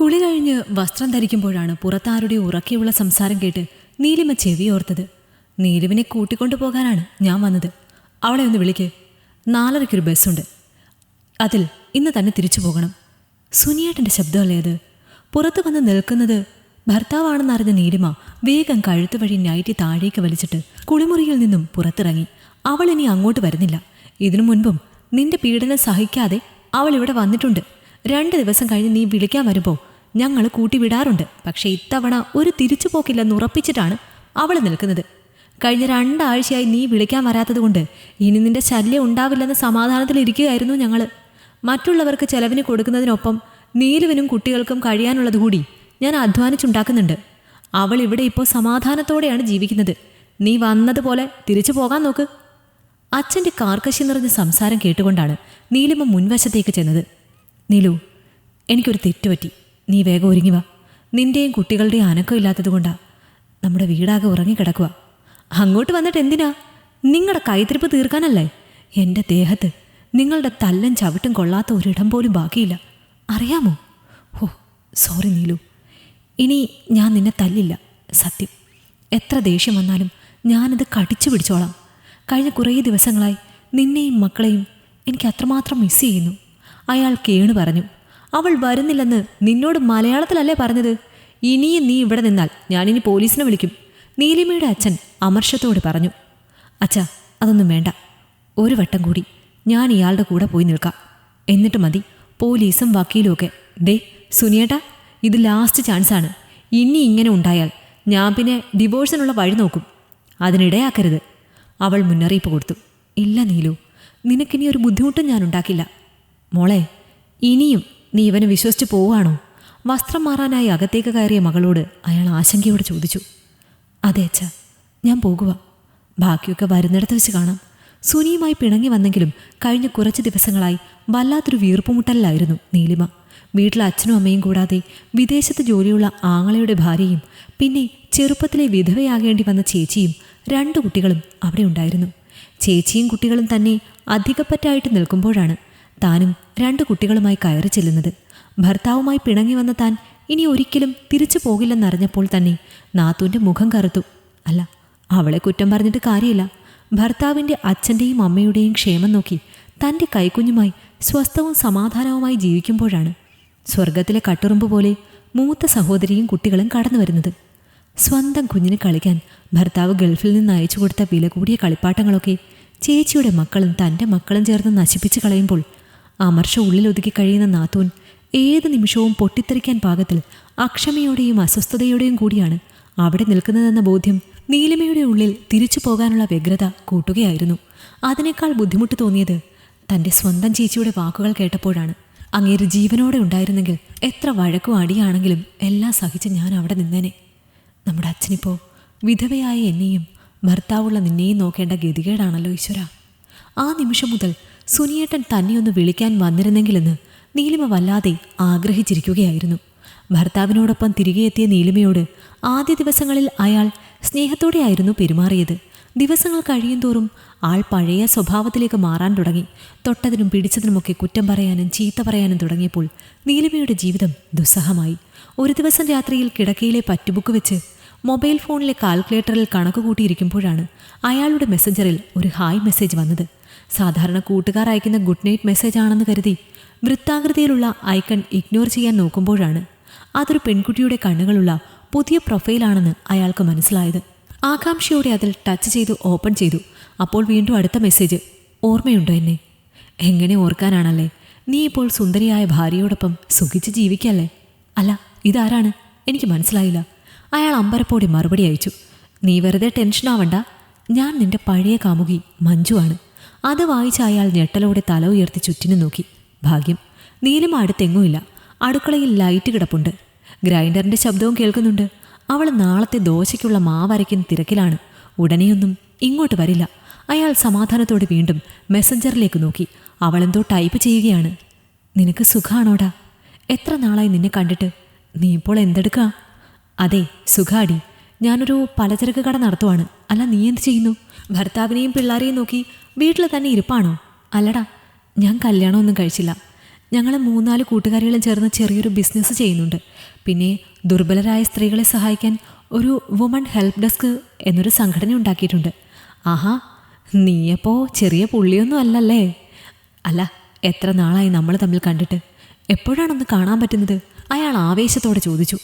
കുളി കഴിഞ്ഞ് വസ്ത്രം ധരിക്കുമ്പോഴാണ് പുറത്താരുടെ ഉറക്കെയുള്ള സംസാരം കേട്ട് നീലിമ ചെവിയോർത്തത്. നീലുവിനെ കൂട്ടിക്കൊണ്ടു പോകാനാണ് ഞാൻ വന്നത്. അവളെ ഒന്ന് വിളിക്ക്. 4:30 ബസ്സുണ്ട്. അതിൽ ഇന്ന് തന്നെ തിരിച്ചു പോകണം. സുനിയേട്ടൻ്റെ ശബ്ദമല്ലേ അത്? പുറത്തു വന്ന് നിൽക്കുന്നത് ഭർത്താവാണെന്നറിഞ്ഞ നീലിമ വേഗം കഴുത്ത് വഴി നൈറ്റി താഴേക്ക് വലിച്ചിട്ട് കുളിമുറിയിൽ നിന്നും പുറത്തിറങ്ങി. അവൾ ഇനി അങ്ങോട്ട് വരുന്നില്ല. ഇതിനു മുൻപും നിന്റെ പീഡനം സഹിക്കാതെ അവൾ ഇവിടെ വന്നിട്ടുണ്ട്. 2 ദിവസം കഴിഞ്ഞ് നീ വിളിക്കാൻ വരുമ്പോൾ ഞങ്ങൾ കൂട്ടിവിടാറുണ്ട്. പക്ഷേ ഇത്തവണ ഒരു തിരിച്ചുപോക്കില്ലെന്ന് ഉറപ്പിച്ചിട്ടാണ് അവൾ നിൽക്കുന്നത്. കഴിഞ്ഞ 2 ആഴ്ചയായി നീ വിളിക്കാൻ വരാത്തതുകൊണ്ട് ഇനി നിന്റെ ശല്യം ഉണ്ടാവില്ലെന്ന സമാധാനത്തിലിരിക്കുകയായിരുന്നു ഞങ്ങൾ. മറ്റുള്ളവർക്ക് ചെലവിന് കൊടുക്കുന്നതിനൊപ്പം നീലുവിനും കുട്ടികൾക്കും കഴിയാനുള്ളത് കൂടി ഞാൻ അധ്വാനിച്ചുണ്ടാക്കുന്നുണ്ട്. അവൾ ഇവിടെ ഇപ്പോൾ സമാധാനത്തോടെയാണ് ജീവിക്കുന്നത്. നീ വന്നതുപോലെ തിരിച്ചു പോകാൻ നോക്ക്. അച്ഛൻ്റെ കാർക്കശി നിറഞ്ഞ സംസാരം കേട്ടുകൊണ്ടാണ് നീലിമ മുൻവശത്തേക്ക് ചെന്നത്. നീലു, എനിക്കൊരു തെറ്റുപറ്റി. നീ വേഗം ഒരുങ്ങി വാ. നിന്റെയും കുട്ടികളുടെയും അനക്കം ഇല്ലാത്തതുകൊണ്ടാണ് നമ്മുടെ വീടാകെ ഉറങ്ങിക്കിടക്കുക. അങ്ങോട്ട് വന്നിട്ട് എന്തിനാ? നിങ്ങളുടെ കൈത്തിരിപ്പ് തീർക്കാനല്ലേ? എൻ്റെ ദേഹത്ത് നിങ്ങളുടെ തല്ലും ചവിട്ടും കൊള്ളാത്ത ഒരിടം പോലും ബാക്കിയില്ല, അറിയാമോ? ഓ സോറി നീലു. ഇനി ഞാൻ നിന്നെ തല്ലില്ല, സത്യം. എത്ര ദേഷ്യം വന്നാലും ഞാനത് കടിച്ചു പിടിച്ചോളാം. കഴിഞ്ഞ കുറേ ദിവസങ്ങളായി നിന്നെയും മക്കളെയും എനിക്ക് അത്രമാത്രം മിസ് ചെയ്യുന്നു. അയാൾ കേണു പറഞ്ഞു. അവൾ വരുന്നില്ലെന്ന് നിന്നോട് മലയാളത്തിലല്ലേ പറഞ്ഞത്? ഇനിയും നീ ഇവിടെ നിന്നാൽ ഞാനിനി പോലീസിനെ വിളിക്കും, നീലിമയുടെ അച്ഛൻ അമർഷത്തോട് പറഞ്ഞു. അച്ഛാ, അതൊന്നും വേണ്ട. ഒരു വട്ടം കൂടി ഞാൻ ഇയാളുടെ കൂടെ പോയി നിൽക്കാം. എന്നിട്ട് മതി പോലീസും വക്കീലും ഒക്കെ. ദേ സുനിയേട്ടാ, ഇത് ലാസ്റ്റ് ചാൻസാണ്. ഇനി ഇങ്ങനെ ഉണ്ടായാൽ ഞാൻ പിന്നെ ഡിവോഴ്സിനുള്ള വഴി നോക്കും. അതിനിടയാക്കരുത്. അവൾ മുന്നറിയിപ്പ് കൊടുത്തു. ഇല്ല നീലു, നിനക്കിനി ഒരു ബുദ്ധിമുട്ടും ഞാൻ ഉണ്ടാക്കില്ല. മോളെ, ഇനിയും നീ ഇവനെ വിശ്വസിച്ച് പോവുകയാണോ? വസ്ത്രം മാറാനായി അകത്തേക്ക് കയറിയ മകളോട് അയാൾ ആശങ്കയോടെ ചോദിച്ചു. അതെ അച്ഛാ, ഞാൻ പോകുക. ബാക്കിയൊക്കെ വരുന്നിടത്ത് വെച്ച് കാണാം. സുനിയുമായി പിണങ്ങി വന്നെങ്കിലും കഴിഞ്ഞ കുറച്ച് ദിവസങ്ങളായി വല്ലാത്തൊരു വീർപ്പുമുട്ടലിലായിരുന്നു നീലിമ. വീട്ടിലെ അച്ഛനും അമ്മയും കൂടാതെ വിദേശത്ത് ജോലിയുള്ള ആങ്ങളയുടെ ഭാര്യയും പിന്നെ ചെറുപ്പത്തിലെ വിധവയാകേണ്ടി വന്ന ചേച്ചിയും 2 കുട്ടികളും അവിടെ ഉണ്ടായിരുന്നു. ചേച്ചിയും കുട്ടികളും തന്നെ അധികപ്പറ്റായിട്ട് നിൽക്കുമ്പോഴാണ് താനും 2 കുട്ടികളുമായി കയറി ചെല്ലുന്നത്. ഭർത്താവുമായി പിണങ്ങി വന്ന താൻ ഇനി ഒരിക്കലും തിരിച്ചു പോകില്ലെന്നറിഞ്ഞപ്പോൾ തന്നെ നാത്തൂൻ്റെ മുഖം കറുത്തു. അല്ല, അവളെ കുറ്റം പറഞ്ഞിട്ട് കാര്യമില്ല. ഭർത്താവിൻ്റെ അച്ഛൻ്റെയും അമ്മയുടെയും ക്ഷേമം നോക്കി തൻ്റെ കൈക്കുഞ്ഞുമായി സ്വസ്ഥവും സമാധാനവുമായി ജീവിക്കുമ്പോഴാണ് സ്വർഗത്തിലെ കട്ടുറുമ്പ് പോലെ മൂത്ത സഹോദരിയും കുട്ടികളും കടന്നു വരുന്നത്. സ്വന്തം കുഞ്ഞിന് കളിക്കാൻ ഭർത്താവ് ഗൾഫിൽ നിന്ന് അയച്ചു കൊടുത്ത വില കൂടിയ കളിപ്പാട്ടങ്ങളൊക്കെ ചേച്ചിയുടെ മക്കളും തൻ്റെ മക്കളും ചേർന്ന് നശിപ്പിച്ച് കളയുമ്പോൾ അമർഷ ഉള്ളിലൊതുക്കി കഴിയുന്ന നാത്തൂൻ ഏത് നിമിഷവും പൊട്ടിത്തെറിക്കാൻ പാകത്തിൽ അക്ഷമയോടെയും അസ്വസ്ഥതയോടെയും കൂടിയാണ് അവിടെ നിൽക്കുന്നതെന്ന ബോധ്യം നീലിമയുടെ ഉള്ളിൽ തിരിച്ചു പോകാനുള്ള വ്യഗ്രത കൂട്ടുകയായിരുന്നു. അതിനേക്കാൾ ബുദ്ധിമുട്ട് തോന്നിയത് തൻ്റെ സ്വന്തം ചേച്ചിയുടെ വാക്കുകൾ കേട്ടപ്പോഴാണ്. അങ്ങേര് ജീവനോടെ ഉണ്ടായിരുന്നെങ്കിൽ എത്ര വഴക്കും അടിയാണെങ്കിലും എല്ലാം സഹിച്ച് ഞാൻ അവിടെ നിന്നേനെ. നമ്മുടെ അച്ഛനിപ്പോൾ വിധവയായ എന്നെയും ഭർത്താവുള്ള നിന്നെയും നോക്കേണ്ട ഗതികേടാണല്ലോ ഈശ്വര. ആ നിമിഷം മുതൽ സുനിയേട്ടൻ തന്നെയൊന്ന് വിളിക്കാൻ വന്നിരുന്നെങ്കിലെന്ന് നീലിമ വല്ലാതെ ആഗ്രഹിച്ചിരിക്കുകയായിരുന്നു. ഭർത്താവിനോടൊപ്പം തിരികെ എത്തിയ നീലിമയോട് ആദ്യ ദിവസങ്ങളിൽ അയാൾ സ്നേഹത്തോടെയായിരുന്നു പെരുമാറിയത്. ദിവസങ്ങൾ കഴിയുന്തോറും ആൾ പഴയ സ്വഭാവത്തിലേക്ക് മാറാൻ തുടങ്ങി. തൊട്ടതിനും പിടിച്ചതിനുമൊക്കെ കുറ്റം പറയാനും ചീത്ത പറയാനും തുടങ്ങിയപ്പോൾ നീലിമയുടെ ജീവിതം ദുസ്സഹമായി. ഒരു ദിവസം രാത്രിയിൽ കിടക്കയിലെ പറ്റുബുക്ക് വെച്ച് മൊബൈൽ ഫോണിലെ കാൽക്കുലേറ്ററിൽ കണക്ക് കൂട്ടിയിരിക്കുമ്പോഴാണ് അയാളുടെ മെസ്സഞ്ചറിൽ ഒരു ഹായ് മെസ്സേജ് വന്നത്. സാധാരണ കൂട്ടുകാർ അയക്കുന്ന ഗുഡ് നൈറ്റ് മെസ്സേജ് ആണെന്ന് കരുതി വൃത്താകൃതിയിലുള്ള ഐക്കൺ ഇഗ്നോർ ചെയ്യാൻ നോക്കുമ്പോഴാണ് അതൊരു പെൺകുട്ടിയുടെ കണ്ണുകളുള്ള പുതിയ പ്രൊഫൈലാണെന്ന് അയാൾക്ക് മനസ്സിലായത്. ആകാംക്ഷയോടെ അതിൽ ടച്ച് ചെയ്ത് ഓപ്പൺ ചെയ്തു. അപ്പോൾ വീണ്ടും അടുത്ത മെസ്സേജ്. ഓർമ്മയുണ്ടോ എന്നെ? എങ്ങനെ ഓർക്കാനാണല്ലേ? നീ ഇപ്പോൾ സുന്ദരിയായ ഭാര്യയോടൊപ്പം സുഖിച്ച് ജീവിക്കല്ലേ? അല്ല, ഇതാരാണ്? എനിക്ക് മനസ്സിലായില്ല. അയാൾ അമ്പരപ്പോടെ മറുപടി അയച്ചു. നീ വെറുതെ ടെൻഷനാവണ്ട, ഞാൻ നിന്റെ പഴയ കാമുകി മഞ്ജുവാണ്. അത് വായിച്ച അയാൾ ഞെട്ടലോടെ തല ഉയർത്തി ചുറ്റിനും നോക്കി. ഭാഗ്യം, നീലിമ അടുത്തെങ്ങുമില്ല. അടുക്കളയിൽ ലൈറ്റ് കിടപ്പുണ്ട്. ഗ്രൈൻഡറിൻ്റെ ശബ്ദവും കേൾക്കുന്നുണ്ട്. അവൾ നാളത്തെ ദോശയ്ക്കുള്ള മാവരയ്ക്കുന്ന തിരക്കിലാണ്. ഉടനെയൊന്നും ഇങ്ങോട്ട് വരില്ല. അയാൾ സമാധാനത്തോടെ വീണ്ടും മെസ്സഞ്ചറിലേക്ക് നോക്കി. അവളെന്തോ ടൈപ്പ് ചെയ്യുകയാണ്. നിനക്ക് സുഖാണോടാ? എത്ര നാളായി നിന്നെ കണ്ടിട്ട്. നീ ഇപ്പോൾ എന്തെടുക്കുക? അതെ സുഖാടി, ഞാനൊരു പലചരക്ക് കട നടത്തുവാണ്. അല്ല, നീ എന്ത് ചെയ്യുന്നു? ഭർത്താവിനെയും പിള്ളേരെയും നോക്കി വീട്ടിൽ തന്നെ ഇരിപ്പാണോ? അല്ലടാ, ഞാൻ കല്യാണമൊന്നും കഴിച്ചില്ല. ഞങ്ങൾ 3-4 കൂട്ടുകാരികളും ചേർന്ന് ചെറിയൊരു ബിസിനസ് ചെയ്യുന്നുണ്ട്. പിന്നെ ദുർബലരായ സ്ത്രീകളെ സഹായിക്കാൻ ഒരു വുമൺ ഹെൽപ്പ് ഡെസ്ക് എന്നൊരു സംഘടന ഉണ്ടാക്കിയിട്ടുണ്ട്. ആഹാ, നീയപ്പോൾ ചെറിയ പുള്ളിയൊന്നും അല്ലല്ലേ? അല്ല, എത്ര നാളായി നമ്മൾ തമ്മിൽ കണ്ടിട്ട്, എപ്പോഴാണൊന്ന് കാണാൻ പറ്റുന്നത്? അയാൾ ആവേശത്തോടെ ചോദിച്ചു.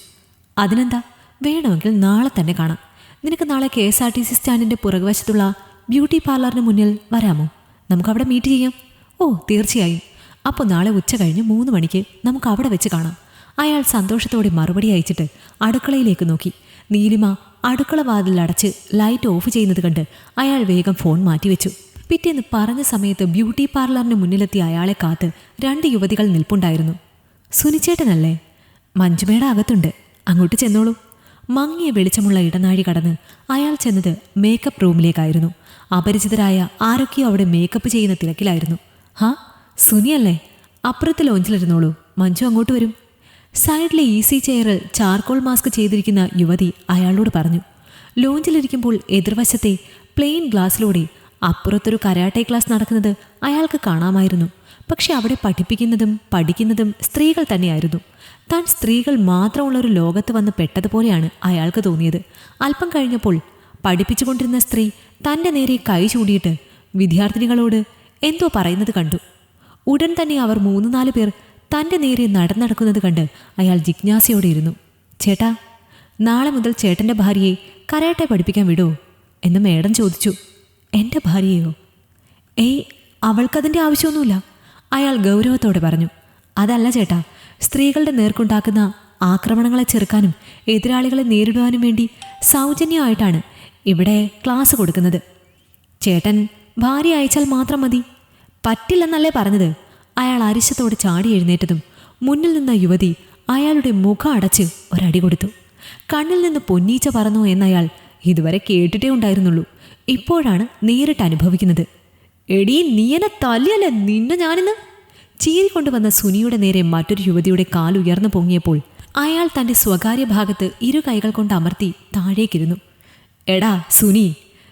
അതിനെന്താ, വേണമെങ്കിൽ നാളെ തന്നെ കാണാം. നിനക്ക് നാളെ KSRTC സ്റ്റാൻഡിൻ്റെ പുറകുവശത്തുള്ള ബ്യൂട്ടി പാർലറിന് മുന്നിൽ വരാമോ? നമുക്കവിടെ മീറ്റ് ചെയ്യാം. ഓ, തീർച്ചയായും. അപ്പോൾ നാളെ ഉച്ച കഴിഞ്ഞ് 3 മണിക്ക് നമുക്ക് അവിടെ വെച്ച് കാണാം. അയാൾ സന്തോഷത്തോടെ മറുപടി അയച്ചിട്ട് അടുക്കളയിലേക്ക് നോക്കി. നീലിമ അടുക്കള വാതിലടച്ച് ലൈറ്റ് ഓഫ് ചെയ്യുന്നത് കണ്ട് അയാൾ വേഗം ഫോൺ മാറ്റിവെച്ചു. പിറ്റേന്ന് പറഞ്ഞ സമയത്ത് ബ്യൂട്ടി പാർലറിന് മുന്നിലെത്തിയ അയാളെ കാത്ത് 2 യുവതികൾ നിൽപ്പുണ്ടായിരുന്നു. സുനിച്ചേട്ടനല്ലേ? മഞ്ജുമേട അകത്തുണ്ട്, അങ്ങോട്ട് ചെന്നോളൂ. മങ്ങിയ വെളിച്ചമുള്ള ഇടനാഴി കടന്ന് അയാൾ ചെന്നത് മേക്കപ്പ് റൂമിലേക്കായിരുന്നു. അപരിചിതരായ ആരൊക്കെയോ അവിടെ മേക്കപ്പ് ചെയ്യുന്ന തിരക്കിലായിരുന്നു. ഹാ, സുനിയല്ലേ? അപ്പുറത്തെ ലോഞ്ചിലിരുന്നോളൂ, മഞ്ജു അങ്ങോട്ട് വരും. സൈഡിലെ ഈസി ചെയറിൽ ചാർക്കോൾ മാസ്ക് ചെയ്തിരിക്കുന്ന യുവതി അയാളോട് പറഞ്ഞു. ലോഞ്ചിലിരിക്കുമ്പോൾ എതിർവശത്തെ പ്ലെയിൻ ഗ്ലാസ്സിലൂടെ അപ്പുറത്തൊരു കരാട്ടെ ക്ലാസ് നടക്കുന്നത് അയാൾക്ക് കാണാമായിരുന്നു. പക്ഷെ അവിടെ പഠിക്കുന്നതും സ്ത്രീകൾ തന്നെയായിരുന്നു. താൻ സ്ത്രീകൾ മാത്രമുള്ളൊരു ലോകത്ത് വന്ന് പെട്ടതുപോലെയാണ് അയാൾക്ക് തോന്നിയത്. അല്പം കഴിഞ്ഞപ്പോൾ പഠിപ്പിച്ചുകൊണ്ടിരുന്ന സ്ത്രീ തൻ്റെ നേരെ കൈ ചൂണ്ടിയിട്ട് വിദ്യാർത്ഥിനികളോട് എന്തോ പറയുന്നത് കണ്ടു. ഉടൻ തന്നെ അവർ 3-4 പേർ തൻ്റെ നേരെ നടക്കുന്നത് കണ്ട് അയാൾ ജിജ്ഞാസയോടെ ഇരുന്നു. ചേട്ടാ, നാളെ മുതൽ ചേട്ടൻ്റെ ഭാര്യയെ കരാട്ടെ പഠിപ്പിക്കാൻ വിടുമോ എന്ന് മേഡം ചോദിച്ചു. എൻ്റെ ഭാര്യയോ? ഏയ്, അവൾക്കതിൻ്റെ ആവശ്യമൊന്നുമില്ല, അയാൾ ഗൗരവത്തോടെ പറഞ്ഞു. അതല്ല ചേട്ടാ, സ്ത്രീകളുടെ നേർക്കുണ്ടാക്കുന്ന ആക്രമണങ്ങളെ ചെറുക്കാനും എതിരാളികളെ നേരിടുവാനും വേണ്ടി സൗജന്യമായിട്ടാണ് ഇവിടെ ക്ലാസ് കൊടുക്കുന്നത്. ചേട്ടൻ ഭാര്യ അയച്ചാൽ മാത്രം മതി. പറ്റില്ലെന്നല്ലേ പറഞ്ഞത്? അയാൾ അരിശത്തോടെ ചാടി എഴുന്നേറ്റതും മുന്നിൽ നിന്ന യുവതി അയാളുടെ മുഖം അടച്ച് ഒരടി കൊടുത്തു. കണ്ണിൽ നിന്ന് പൊന്നീച്ച പറന്നോ എന്നയാൾ ഇതുവരെ കേട്ടിട്ടേ ഉണ്ടായിരുന്നുള്ളൂ. ഇപ്പോഴാണ് നേരിട്ട് അനുഭവിക്കുന്നത്. എടീ, നീയെന്നെ തല്ലിയല്ലേ നിന്നെ ഞാനിന്ന്! ചീറിക്കൊണ്ടുവന്ന സുനിയുടെ നേരെ മറ്റൊരു യുവതിയുടെ കാലുയർന്നു പൊങ്ങിയപ്പോൾ അയാൾ തൻ്റെ സ്വകാര്യ ഭാഗത്ത് 2 കൈകൾ കൊണ്ട് അമർത്തി താഴേക്കിരുന്നു. എടാ സുനി,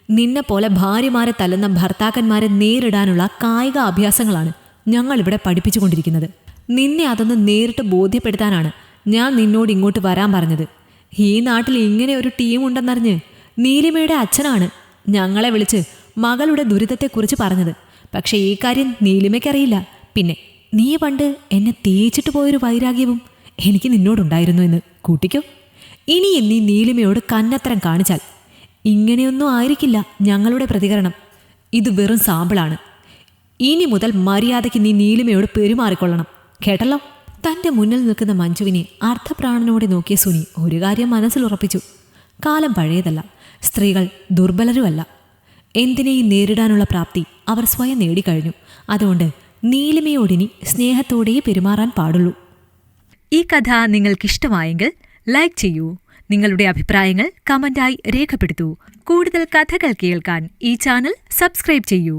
നിന്നെ പോലെ ഭാര്യമാരെ തല്ലുന്ന ഭർത്താക്കന്മാരെ നേരിടാനുള്ള കായിക അഭ്യാസങ്ങളാണ് ഞങ്ങളിവിടെ പഠിപ്പിച്ചുകൊണ്ടിരിക്കുന്നത്. നിന്നെ അതൊന്ന് നേരിട്ട് ബോധ്യപ്പെടുത്താനാണ് ഞാൻ നിന്നോട് ഇങ്ങോട്ട് വരാൻ പറഞ്ഞത്. ഈ നാട്ടിൽ ഇങ്ങനെ ഒരു ടീം ഉണ്ടെന്നറിഞ്ഞ് നീലിമയുടെ അച്ഛനാണ് ഞങ്ങളെ വിളിച്ച് മകളുടെ ദുരിതത്തെക്കുറിച്ച് പറഞ്ഞത്. പക്ഷേ ഈ കാര്യം നീലിമയ്ക്കറിയില്ല. പിന്നെ നീ പണ്ട് എന്നെ തേച്ചിട്ട് പോയൊരു വൈരാഗ്യവും എനിക്ക് നിന്നോടുണ്ടായിരുന്നു എന്ന് കൂട്ടിക്കോ. ഇനിയും നീ നീലിമയോട് കന്നത്തരം കാണിച്ചാൽ ഇങ്ങനെയൊന്നും ആയിരിക്കില്ല ഞങ്ങളുടെ പ്രതികരണം. ഇത് വെറും സാമ്പിളാണ്. ഇനി മുതൽ മര്യാദയ്ക്ക് നീ നീലിമയോട് പെരുമാറിക്കൊള്ളണം, കേട്ടല്ലോ? തൻ്റെ മുന്നിൽ നിൽക്കുന്ന മഞ്ജുവിനെ അർത്ഥപ്രാണനോടെ നോക്കിയ സുനി ഒരു കാര്യം മനസ്സിലുറപ്പിച്ചു. കാലം പഴയതല്ല, സ്ത്രീകൾ ദുർബലരുമല്ല. എന്തിനേയും നേരിടാനുള്ള പ്രാപ്തി അവർ സ്വയം നേടിക്കഴിഞ്ഞു. അതുകൊണ്ട് നീലിമയോടിനി സ്നേഹത്തോടെ പെരുമാറാൻ പാടുള്ളൂ. ഈ കഥ നിങ്ങൾക്കിഷ്ടമായെങ്കിൽ ലൈക്ക് ചെയ്യൂ. നിങ്ങളുടെ അഭിപ്രായങ്ങൾ കമന്റായി രേഖപ്പെടുത്തൂ. കൂടുതൽ കഥകൾ കേൾക്കാൻ ഈ ചാനൽ സബ്സ്ക്രൈബ് ചെയ്യൂ.